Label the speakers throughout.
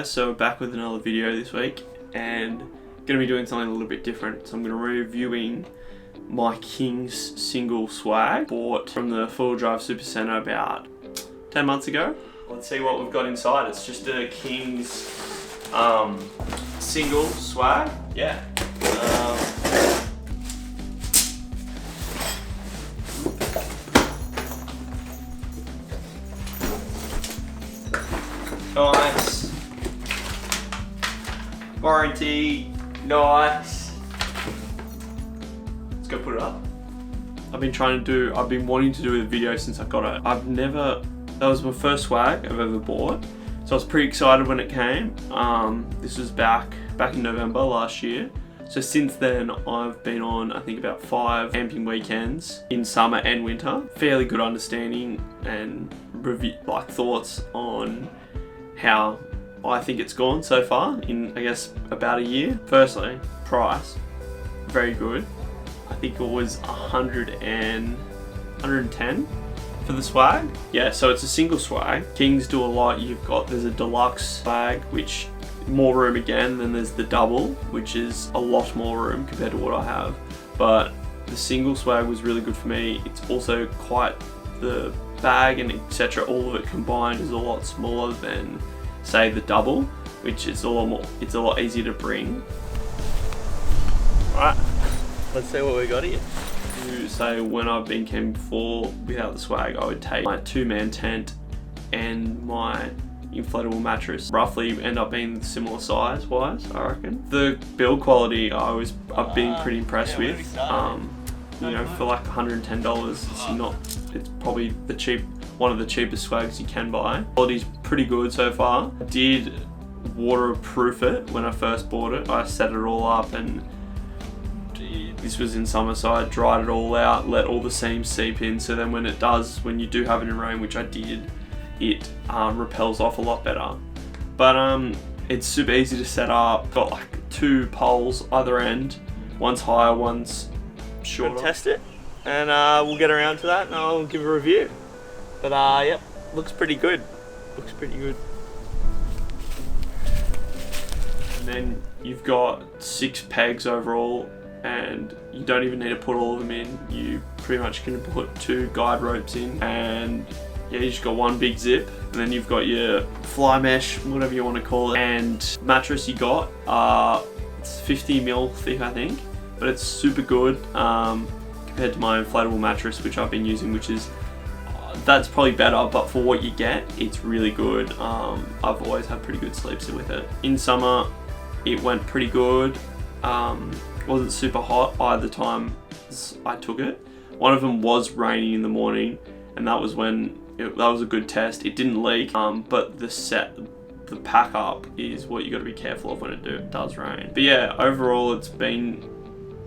Speaker 1: guys, so we're back with another video this week and going to be doing something a little bit different. So I'm going to be reviewing my King's single swag bought from the 4-wheel drive super center about 10 months ago. Let's see what we've got inside. It's just a King's single swag. Yeah. Nice. Warranty. Nice. Let's go put it up. I've been wanting to do a video since I got it. That was my first swag I've ever bought. So I was pretty excited when it came. This was back in November last year. So since then I've been on, I think, about 5 camping weekends in summer and winter. Fairly good understanding and thoughts on how I think it's gone so far in, I guess, about a year. Firstly, price, very good. I think it was 110 for the swag. Yeah, so it's a single swag. Kings do a lot. There's a deluxe swag, which more room again, then there's the double, which is a lot more room compared to what I have. But the single swag was really good for me. It's also quite, the bag and etc., all of it combined is a lot smaller than, say, the double, which is it's a lot easier to bring. Alright, let's see what we got here. To say, when I've been camping before without the swag, I would take my 2-man tent and my inflatable mattress. Roughly end up being similar size wise, I reckon. The build quality I've been pretty impressed with. You know, for like $110, it's probably one of the cheapest swags you can buy. Quality's pretty good so far. I did waterproof it when I first bought it. I set it all up, and this was in summer, so I dried it all out, let all the seams seep in, so then when you do have it in rain, which I did, it repels off a lot better. But it's super easy to set up. Got like 2 poles either end, one's higher, one's shorter. We'll test it, and we'll get around to that and I'll give a review. But yep, looks pretty good. Looks pretty good. And then you've got 6 pegs overall, and you don't even need to put all of them in. You pretty much can put 2 guide ropes in, and yeah, you just got 1 big zip. And then you've got your fly mesh, whatever you want to call it, and mattress you got. It's 50mm thick, I think, but it's super good compared to my inflatable mattress, which I've been using, which is that's probably better, but for what you get, it's really good. I've always had pretty good sleeps with it. In summer, it went pretty good. Wasn't super hot either time I took it. One of them was raining in the morning, and that was when that was a good test. It didn't leak, but the pack up is what you got to be careful of when it does rain. But yeah, overall it's been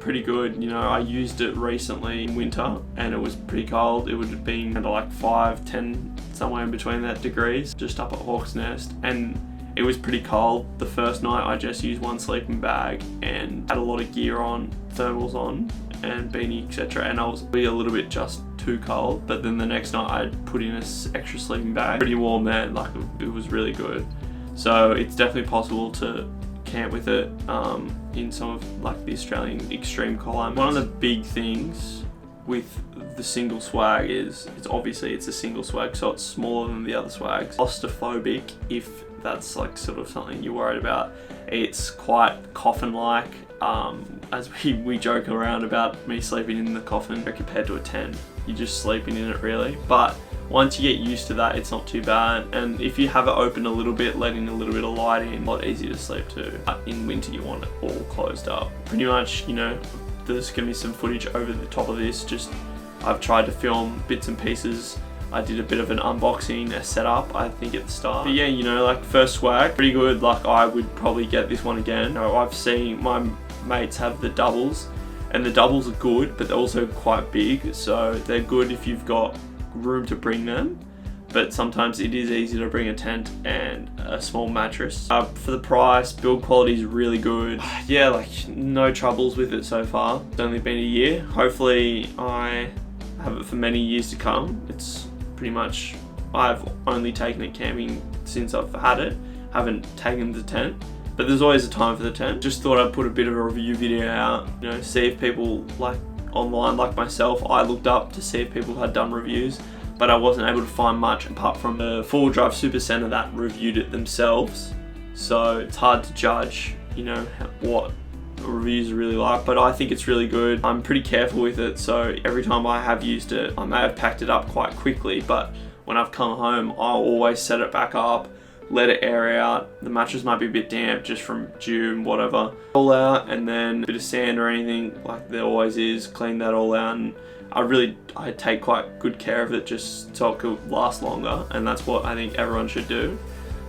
Speaker 1: pretty good. You know, I used it recently in winter and it was pretty cold. It would have been kind of like 5, 10, somewhere in between that degrees, just up at Hawk's Nest, and it was pretty cold. The first night I just used 1 sleeping bag and had a lot of gear on, thermals on and beanie, etc., and I was a little bit just too cold. But then the next night I'd put in an extra sleeping bag. Pretty warm then, like it was really good. So it's definitely possible to camp with it in some of like the Australian extreme climates. One of the big things with the single swag is it's a single swag, so it's smaller than the other swags. Claustrophobic, if that's like sort of something you're worried about. It's quite coffin-like, as we joke around about me sleeping in the coffin compared to a tent. You're just sleeping in it really, but once you get used to that, it's not too bad. And if you have it open a little bit, letting a little bit of light in, a lot easier to sleep too. But in winter you want it all closed up. Pretty much, you know, there's gonna be some footage over the top of this. I've tried to film bits and pieces. I did a bit of an unboxing, a setup, I think, at the start. But yeah, you know, like first swag, pretty good. Like I would probably get this one again. You know, I've seen my mates have the doubles, and the doubles are good, but they're also quite big. So they're good if you've got room to bring them, but sometimes it is easy to bring a tent and a small mattress. For the price, build quality is really good. Yeah, like no troubles with it so far. It's only been a year. Hopefully I have it for many years to come. It's pretty much, I've only taken it camping since I've had it. haven't taken the tent. But there's always a time for the tent. Just thought I'd put a bit of a review video out, you know, see if people like online like myself, I looked up to see if people had done reviews, but I wasn't able to find much apart from the 4-wheel-drive Super Center that reviewed it themselves. So it's hard to judge, you know, what reviews are really like, but I think it's really good. I'm pretty careful with it, so every time I have used it, I may have packed it up quite quickly, but when I've come home, I'll always set it back up, let it air out. The mattress might be a bit damp just from dew and whatever. All out, and then a bit of sand or anything like there always is, clean that all out, and I take quite good care of it just so it could last longer, and that's what I think everyone should do.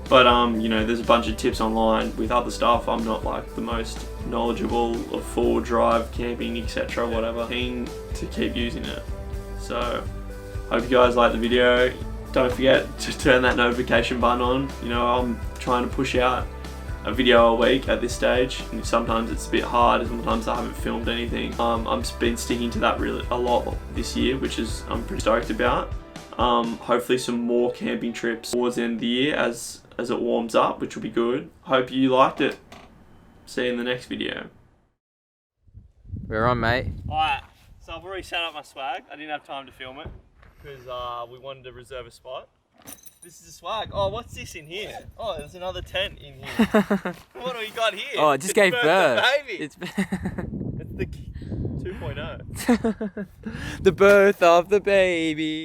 Speaker 1: But you know, there's a bunch of tips online with other stuff. I'm not like the most knowledgeable of 4-wheel drive, camping, etc. whatever. Keen to keep using it. So hope you guys like the video. Don't forget to turn that notification button on. You know, I'm trying to push out a video a week at this stage, and sometimes it's a bit hard, sometimes I haven't filmed anything. I've been sticking to that really a lot this year, which is I'm pretty stoked about. Hopefully some more camping trips towards the end of the year as it warms up, which will be good. Hope you liked it. See you in the next video.
Speaker 2: We're on, mate.
Speaker 1: Alright, so I've already set up my swag. I didn't have time to film it because we wanted to reserve a spot. This is the swag. Oh, what's this in here? Oh, there's another tent in here. What do we got here?
Speaker 2: Oh, it just gave birth.
Speaker 1: Baby. It's the 2.0.
Speaker 2: The birth of the baby.